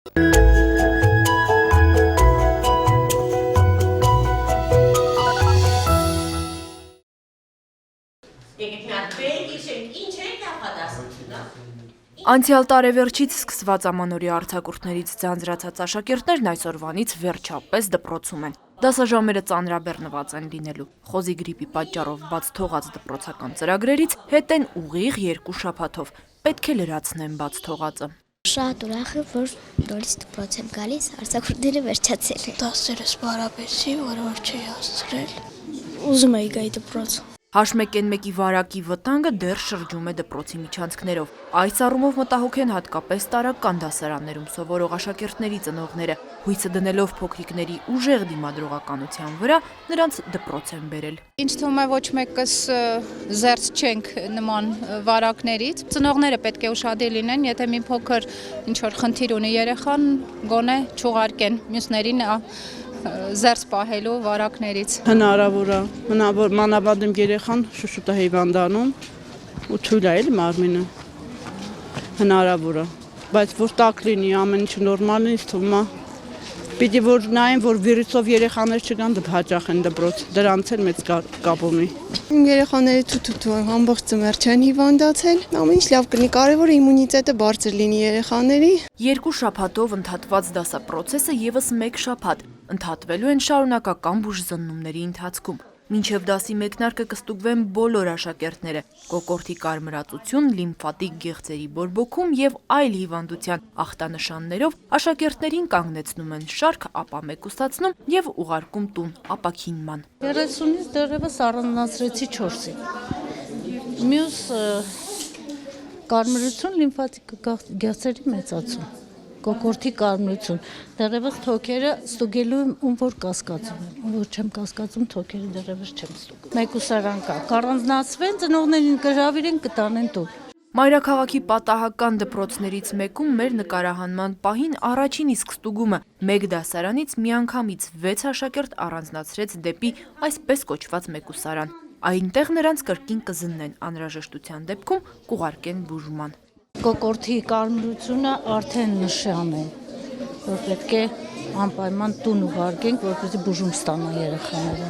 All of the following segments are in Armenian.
Անցյալ տարեվերջից սկսված ամանորյա արձակուրդներից ձանձրացած աշակերտներն այսօրվանից վերջապես դպրոցում են։ Դասաժամերը ծանրաբեռնված են լինելու։ Խոզի գրիպի պատճառով բաց թողած դպրոցական ծրագրերից հետ են ուղիղ 2 շաբաթով։ Պետք է լրացնեն բաց թողածը։ Շատ ուրախ եմ, որ նորից դպրոց եմ գալիս, արձակուրդները վերջացել են։ Դասերս պարապեցի, որ չի հասցրել։ Ուզում էի գայի դպրոց։ H1N1-ի վարակի վտանգը դեռ շրջում է դպրոցի միջանցքներով։ Այս առումով մտահոգ են հատկապես տարրական դասարաններում սովորող աշակերտների ծնողները, հույսը դնելով փոքրիկների ուժեղ դիմադրողականության վրա, նրանց դպրոց են բերել։ Ինձ թվում է ոչ մեկս զերծ չենք նման վարակներից։ Ծնողները պետք է ուշադիր լինեն, եթե մի փոքր ինչ-որ խնդիր ունի երեխան, գոնե չուղարկեն մյուսներին զերծ պահելու վարակներից։ Հնարավոր է, մանավանդ իմ երեխան շուշուտ է հիվանդանում ու թույլ է էլի մարմինը, հնարավոր է, բայց որ տաք լինի, ամեն ինչ նորմալ ինձ թվում է, պիտի որ նայեն, որ վիրուսով երեխաներ չգան հաճախ են դպրոց, դրանց էլ մեծ կապ ունի։ Իմ երեխաները թութու են, ամբողջ ծմեր չեն հիվանդացել, ամեն ինչ լավ կլինի, կարևորը իմունիտետը բարձր լինի երեխաների։ 2 շաբաթով ընդհատված դասապրոցեսը եւս 1 շաբաթ ընդհատվելու են շարունակական բուժզննումների ընթացքում։ Մինչև դասի մեկնարկը կստուգվեն բոլոր աշակերտները, կոկորդի կարմրածություն, լիմֆատիկ գեղձերի բորբոքում եւ այլ հիվանդության ախտանշաններով աշակերտներին կանգնեցնում են շարք, ապա մեկուսացնում եւ ուղարկում տուն ապաքինման։ 30-ից դեռևս առանձնացրեցի 4-ի։ Մյուս կարմրություն, լիմֆատիկ գեղձերի մեծացում, կոկորդի կարմրություն, դեռևս թոքերը ստուգելու եմ ում որ կասկածում եմ, ում որ չեմ կասկածում թոքերը դեռևս չեմ ստուգում։ Մեկուսարան կա, կառանձնացվեն, ծնողներին կհրավիրեն, կտանեն տուն։ Մայրաքաղաքի պատահական դպրոցներից մեկում մեր նկարահանման պահին առաջին իսկ ստուգումը մեկ դասարանից միանգամից 6 աշակերտ առանձնացրեց դեպի այսպես կոչված մեկուսարան։ Այնտեղ նրանց կրկին կզննեն, անհրաժեշտության դեպքում կուղարկեն բուժման։ Կոկորդի կարմրությունը արդեն նշան է, որ պետք է անպայման տուն ուղարկենք, որպեսզի բուժում ստանան երեխաները։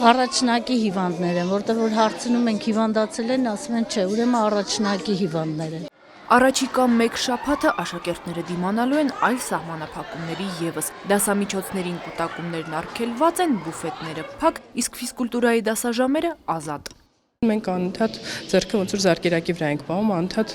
Առաջնակի հիվանդներ են, որտեղ որ հարցնում ենք հիվանդացել են, ասում են չէ, ուրեմն առաջնակի հիվանդներ են։ Առաջիկա 1 շաբաթը աշակերտները դիմանալու են այլ սահմանափակումների եւս։ Դասամիջոցներին կուտակումներն արգելված են, բուֆետները փակ, իսկ ֆիզկուլտուրայի դասաժամերը ազատ։ Մենք անընդհատ ձեռքը ոնց որ զարկերակի վրա ենք պահում, անընդհատ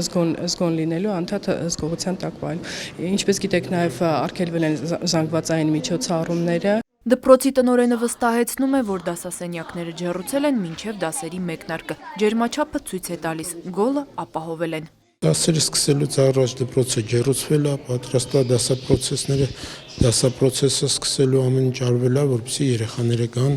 զգոն լինելու, անընդհատ զգողության տակ պահելու։ Ինչպես գիտեք, նաև արգելվել են զանգվածային միջոցառումները։ Դպրոցի տնօրենը վստահեցնում է, որ դասասենյակները ջեռուցել են մինչև դասերի մեկնարկը։ Ջերմաչափը ցույց է տալիս, գոլը ապահովել են։ Դասերը սկսելուց առաջ դպրոցը ջեռուցվել է, պատրաստա դասապրոցեսը սկսելու ամեն ինչ արվել է, որպեսզի երեխաները գան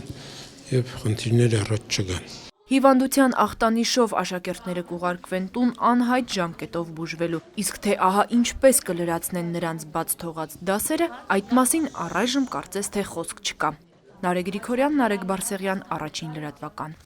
եւ խնդիրներ առաջ չգան։ Հիվանդության ախտանիշով աշակերտները կուղարկվեն տուն անհայտ ժամկետով բուժվելու, իսկ թե ահա ինչպես կլրացնեն նրանց բաց թողած դասերը, այդ մասին առայժմ կարծես թե խոսք չկա։ Նարեկ Գրիգորյան, Նարեկ Բարսեղյան, Առաջին լրատվական։